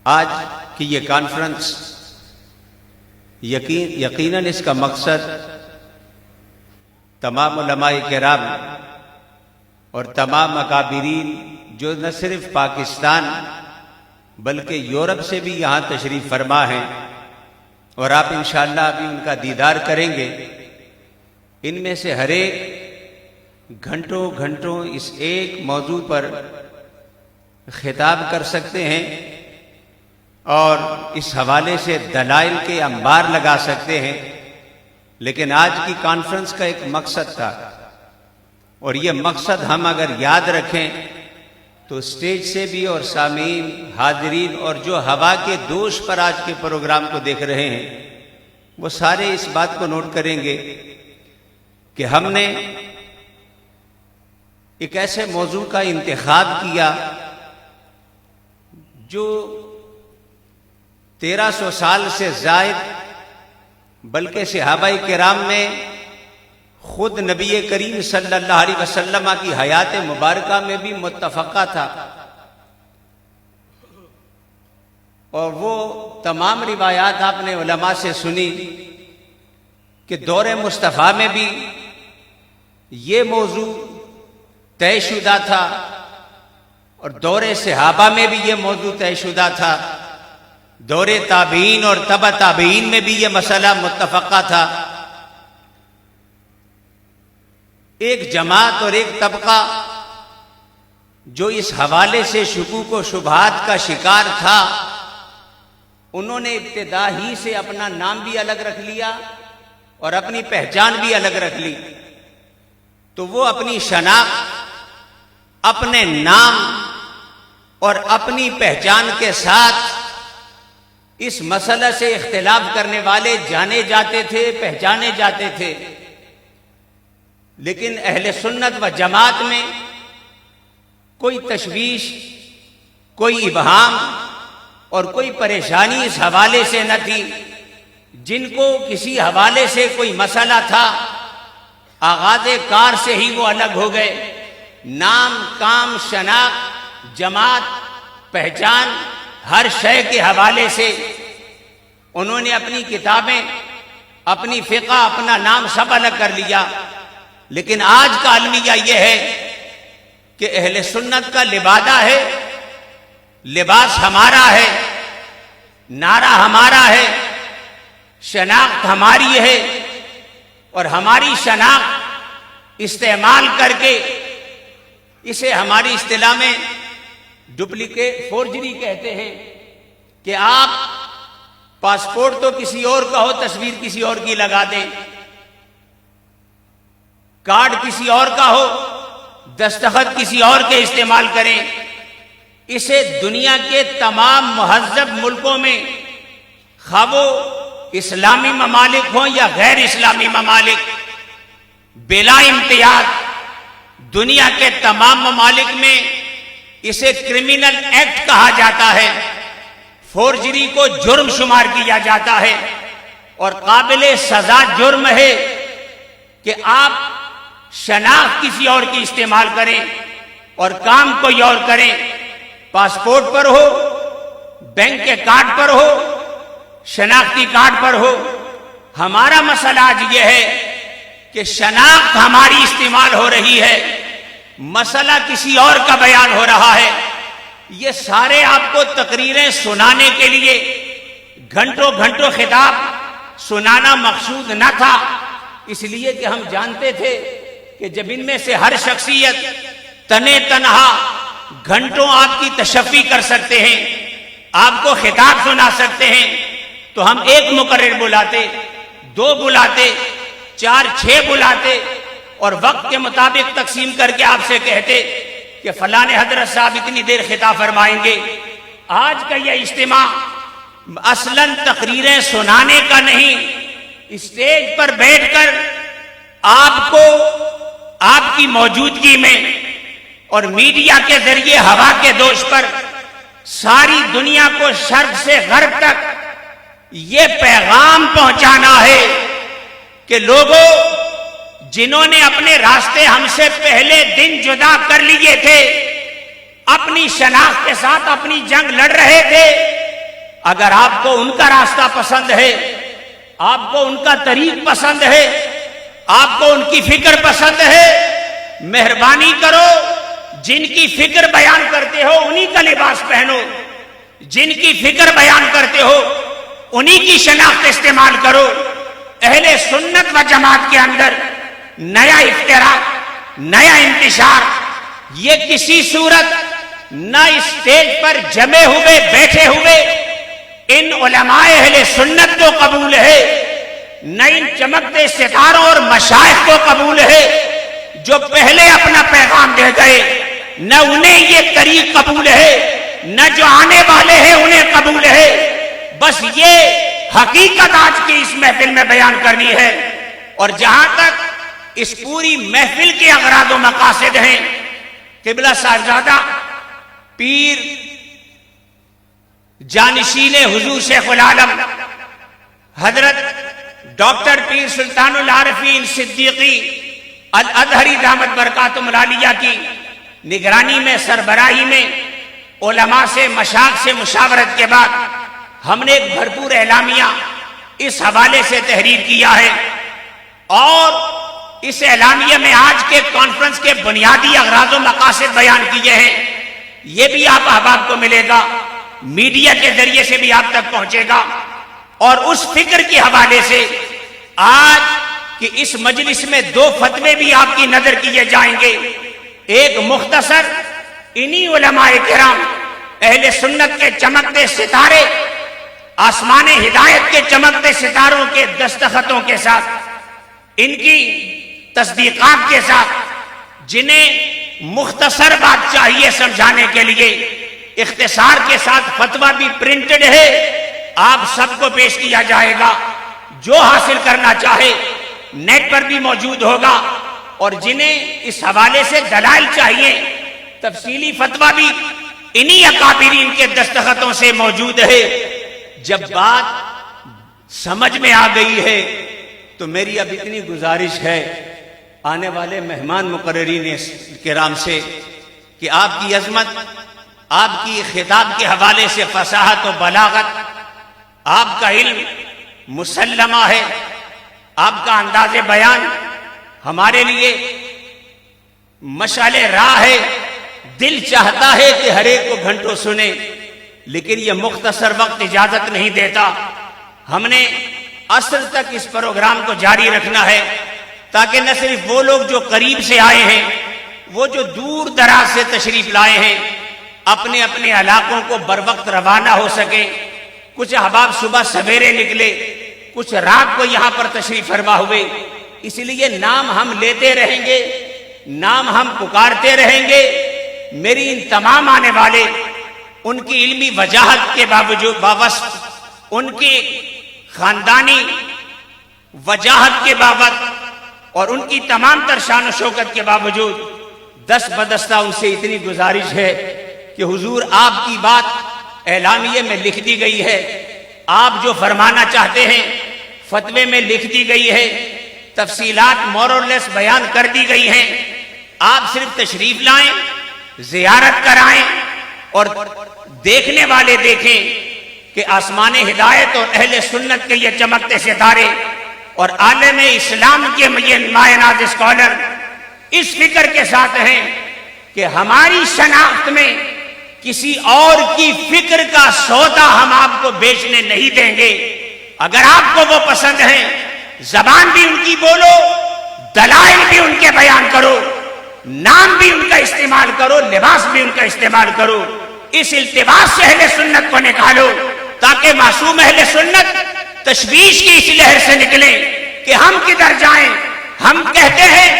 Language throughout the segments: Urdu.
آج کی یہ کانفرنس یقیناً اس کا مقصد تمام علماء کرام اور تمام اکابرین جو نہ صرف پاکستان بلکہ یورپ سے بھی یہاں تشریف فرما ہیں اور آپ انشاءاللہ ابھی ان کا دیدار کریں گے، ان میں سے ہر ایک گھنٹوں اس ایک موضوع پر خطاب کر سکتے ہیں اور اس حوالے سے دلائل کے انبار لگا سکتے ہیں، لیکن آج کی کانفرنس کا ایک مقصد تھا، اور یہ مقصد ہم اگر یاد رکھیں تو اسٹیج سے بھی اور سامعین، حاضرین اور جو ہوا کے دوش پر آج کے پروگرام کو دیکھ رہے ہیں وہ سارے اس بات کو نوٹ کریں گے کہ ہم نے ایک ایسے موضوع کا انتخاب کیا جو 1300 سال سے زائد بلکہ صحابہ کرام میں خود نبی کریم صلی اللہ علیہ وسلم کی حیات مبارکہ میں بھی متفقہ تھا، اور وہ تمام روایات آپ نے علماء سے سنی کہ دور مصطفیٰ میں بھی یہ موضوع طے شدہ تھا اور دور صحابہ میں بھی یہ موضوع طے شدہ تھا، دور تابعین اور تبع تابعین میں بھی یہ مسئلہ متفقہ تھا۔ ایک جماعت اور ایک طبقہ جو اس حوالے سے شکوک و شبہات کا شکار تھا، انہوں نے ابتدا ہی سے اپنا نام بھی الگ رکھ لیا اور اپنی پہچان بھی الگ رکھ لی، تو وہ اپنی شناخت، اپنے نام اور اپنی پہچان کے ساتھ اس مسئلہ سے اختلاف کرنے والے جانے جاتے تھے، پہچانے جاتے تھے، لیکن اہل سنت و جماعت میں کوئی تشویش، کوئی ابہام اور کوئی پریشانی اس حوالے سے نہ تھی۔ جن کو کسی حوالے سے کوئی مسئلہ تھا، آغاز کار سے ہی وہ الگ ہو گئے، نام، کام، شناخت، جماعت، پہچان، ہر شے کے حوالے سے انہوں نے اپنی کتابیں، اپنی فقہ، اپنا نام سب الگ کر لیا۔ لیکن آج کا المیہ یہ ہے کہ اہل سنت کا لبادہ ہے، لباس ہمارا ہے، نعرہ ہمارا ہے، شناخت ہماری ہے، اور ہماری شناخت استعمال کر کے اسے ہماری اصطلاح میں ڈپلیکیٹ، فورجری کہتے ہیں کہ آپ پاسپورٹ تو کسی اور کا ہو، تصویر کسی اور کی لگا دیں، کارڈ کسی اور کا ہو، دستخط کسی اور کے استعمال کریں۔ اسے دنیا کے تمام مہذب ملکوں میں، خواہ وہ اسلامی ممالک ہوں یا غیر اسلامی ممالک، بلا امتیاز دنیا کے تمام ممالک میں اسے کرمنل ایکٹ کہا جاتا ہے، فورجری کو جرم شمار کیا جاتا ہے، اور قابل سزا جرم ہے کہ آپ شناخت کسی اور کی استعمال کریں اور کام کوئی اور کریں، پاسپورٹ پر ہو، بینک کے کارڈ پر ہو، شناختی کارڈ پر ہو۔ ہمارا مسئلہ آج یہ ہے کہ شناخت ہماری استعمال ہو رہی ہے، مسئلہ کسی اور کا بیان ہو رہا ہے۔ یہ سارے آپ کو تقریریں سنانے کے لیے گھنٹوں خطاب سنانا مقصود نہ تھا، اس لیے کہ ہم جانتے تھے کہ جب ان میں سے ہر شخصیت تنے تنہا گھنٹوں آپ کی تشفی کر سکتے ہیں، آپ کو خطاب سنا سکتے ہیں، تو ہم ایک مقرر بلاتے، دو بلاتے، 4 6 بلاتے، اور وقت کے مطابق تقسیم کر کے آپ سے کہتے کہ فلاں حضرت صاحب اتنی دیر خطاب فرمائیں گے۔ آج کا یہ اجتماع اصلاً تقریریں سنانے کا نہیں، اسٹیج پر بیٹھ کر آپ کو آپ کی موجودگی میں اور میڈیا کے ذریعے ہوا کے دوش پر ساری دنیا کو شرق سے غرب تک یہ پیغام پہنچانا ہے کہ لوگوں، جنہوں نے اپنے راستے ہم سے پہلے دن جدا کر لیے تھے، اپنی شناخت کے ساتھ اپنی جنگ لڑ رہے تھے، اگر آپ کو ان کا راستہ پسند ہے، آپ کو ان کا طریق پسند ہے، آپ کو ان کی فکر پسند ہے، مہربانی کرو جن کی فکر بیان کرتے ہو انہی کا لباس پہنو، جن کی فکر بیان کرتے ہو انہی کی شناخت استعمال کرو۔ اہل سنت و جماعت کے اندر نیا افتراق، نیا انتشار، یہ کسی صورت نہ اسٹیج پر جمے ہوئے بیٹھے ہوئے ان علماء اہل سنت کو قبول ہے، نہ ان چمکتے ستاروں اور مشائخ کو قبول ہے جو پہلے اپنا پیغام دے گئے، نہ انہیں یہ طریق قبول ہے، نہ جو آنے والے ہیں انہیں قبول ہے۔ بس یہ حقیقت آج کی اس محفل میں بیان کرنی ہے۔ اور جہاں تک اس پوری محفل کے اغراض و مقاصد ہیں، قبلہ صاحبزادہ پیر جانشین حضور شیخ العالم حضرت ڈاکٹر پیر سلطان العارفین صدیقی الازہری دامت برکاتہم العالیہ کی نگرانی میں، سربراہی میں، علماء سے، مشائخ سے مشاورت کے بعد ہم نے ایک بھرپور اعلامیہ اس حوالے سے تحریر کیا ہے، اور اس اعلامیہ میں آج کے کانفرنس کے بنیادی اغراض و مقاصد بیان کیے ہیں۔ یہ بھی آپ احباب کو ملے گا، میڈیا کے ذریعے سے بھی آپ تک پہنچے گا، اور اس فکر کے حوالے سے آج کی اس مجلس میں دو فتوے بھی آپ کی نظر کیے جائیں گے۔ ایک مختصر انہی علماء کرام اہل سنت کے چمکتے ستارے، آسمان ہدایت کے چمکتے ستاروں کے دستخطوں کے ساتھ، ان کی تصدیقات کے ساتھ، جنہیں مختصر بات چاہیے سمجھانے کے لیے، اختصار کے ساتھ فتویٰ بھی پرنٹڈ ہے، آپ سب کو پیش کیا جائے گا۔ جو حاصل کرنا چاہے نیٹ پر بھی موجود ہوگا، اور جنہیں اس حوالے سے دلائل چاہیے، تفصیلی فتویٰ بھی انہی اکابرین کے دستخطوں سے موجود ہے۔ جب بات سمجھ میں آ گئی ہے تو میری اب اتنی گزارش ہے آنے والے مہمان مقررین کرام سے کہ آپ کی عظمت، آپ کی خطاب کے حوالے سے فصاحت و بلاغت، آپ کا علم مسلمہ ہے، آپ کا انداز بیان ہمارے لیے مشعل راہ ہے۔ دل چاہتا ہے کہ ہر ایک کو گھنٹوں سنے، لیکن یہ مختصر وقت اجازت نہیں دیتا۔ ہم نے عصر تک اس پروگرام کو جاری رکھنا ہے، تاکہ نہ صرف وہ لوگ جو قریب سے آئے ہیں، وہ جو دور دراز سے تشریف لائے ہیں، اپنے اپنے علاقوں کو بر وقت روانہ ہو سکے۔ کچھ احباب صبح سویرے نکلے، کچھ رات کو یہاں پر تشریف فرما ہوئے، اس لیے نام ہم لیتے رہیں گے، نام ہم پکارتے رہیں گے۔ میری ان تمام آنے والے، ان کی علمی وجاہت کے باوجود، ان کی خاندانی وجاہت کے بابت اور ان کی تمام تر شان و شوکت کے باوجود، دست بدستہ ان سے اتنی گزارش ہے کہ حضور آپ کی بات اعلامیے میں لکھ دی گئی ہے، آپ جو فرمانا چاہتے ہیں فتوے میں لکھ دی گئی ہے، تفصیلات مور اور لیس بیان کر دی گئی ہیں۔ آپ صرف تشریف لائیں، زیارت کرائیں، اور دیکھنے والے دیکھیں کہ آسمان ہدایت اور اہل سنت کے یہ چمکتے ستارے اور عالم اسلام کے یہ نمایاں ناز اسکالر اس فکر کے ساتھ ہیں کہ ہماری شناخت میں کسی اور کی فکر کا سودا ہم آپ کو بیچنے نہیں دیں گے۔ اگر آپ کو وہ پسند ہیں، زبان بھی ان کی بولو، دلائل بھی ان کے بیان کرو، نام بھی ان کا استعمال کرو، لباس بھی ان کا استعمال کرو۔ اس التباس سے اہل سنت کو نکالو، تاکہ معصوم اہل سنت تشویش کی اس لہر سے نکلیں کہ ہم کدھر جائیں۔ ہم کہتے ہیں،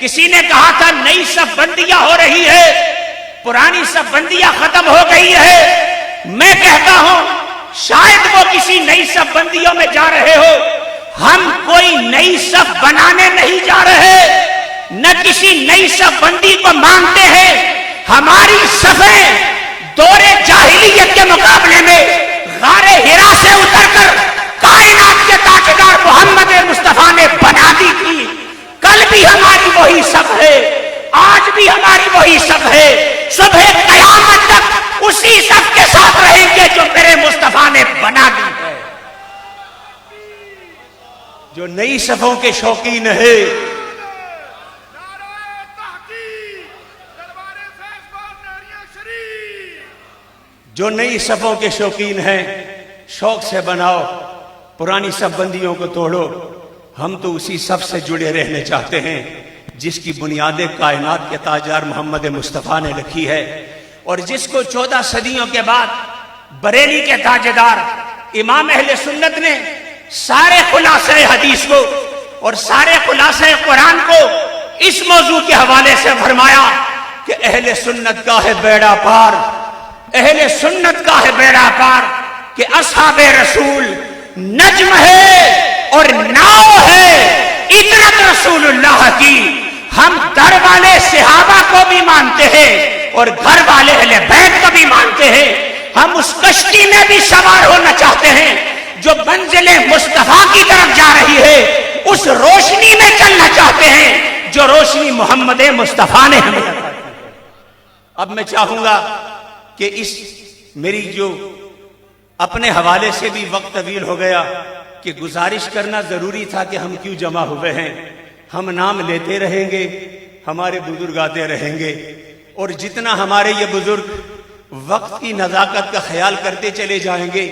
کسی نے کہا تھا نئی صف بندیاں ہو رہی ہے، پرانی صف بندیاں ختم ہو گئی ہے۔ میں کہتا ہوں شاید وہ کسی نئی صف بندیوں میں جا رہے ہو، ہم کوئی نئی صف بنانے نہیں جا رہے، نہ کسی نئی صف بندی کو مانتے ہیں۔ ہماری صفیں دور جاہلیت کے مقابلے میں غار ہرا سے اتر کر کائنات کے تاجدار محمد مصطفیٰ نے بنا دی تھی۔ کل بھی ہماری وہی صف ہے، آج بھی ہماری وہی صف ہے۔ صبح قیامت تک اسی صف کے ساتھ رہیں گے جو میرے مصطفیٰ نے بنا دی ہے. جو نئی صفوں کے شوقین ہے، جو نئی صفوں کے شوقین ہیں، شوق سے بناؤ، پرانی صف بندیوں کو توڑو. ہم تو اسی صف سے جڑے رہنے چاہتے ہیں جس کی بنیادیں کائنات کے تاجدار محمد مصطفیٰ نے رکھی ہے، اور جس کو 14 صدیوں کے بعد بریلی کے تاجدار امام اہل سنت نے سارے خلاصہ حدیث کو اور سارے خلاصہ قرآن کو اس موضوع کے حوالے سے فرمایا کہ اہل سنت کا ہے بیڑا پار، اہل سنت کا ہے بیڑا پار، کہ اصحاب رسول نجم ہے اور ناؤ ہے اطرت رسول اللہ کی. ہم در والے صحابہ کو بھی مانتے ہیں اور گھر والے اہل بیت کو بھی مانتے ہیں. ہم اس کشتی میں بھی سوار ہونا چاہتے ہیں جو منزل مصطفیٰ کی طرف جا رہی ہے، اس روشنی میں چلنا چاہتے ہیں جو روشنی محمد مصطفیٰ نے ہمیں عطا کی. اب میں چاہوں گا کہ اس میری جو اپنے حوالے سے بھی وقت طویل ہو گیا کہ گزارش کرنا ضروری تھا کہ ہم کیوں جمع ہوئے ہیں. ہم نام لیتے رہیں گے، ہمارے بزرگ آتے رہیں گے، اور جتنا ہمارے یہ بزرگ وقت کی نزاکت کا خیال کرتے چلے جائیں گے،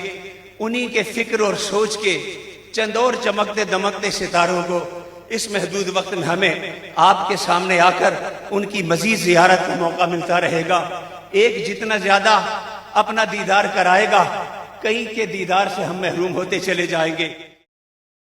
انہی کے فکر اور سوچ کے چند اور چمکتے دمکتے ستاروں کو اس محدود وقت میں ہمیں آپ کے سامنے آ کر ان کی مزید زیارت کا موقع ملتا رہے گا. ایک جتنا زیادہ اپنا دیدار کرائے گا، کئی کے دیدار سے ہم محروم ہوتے چلے جائیں گے.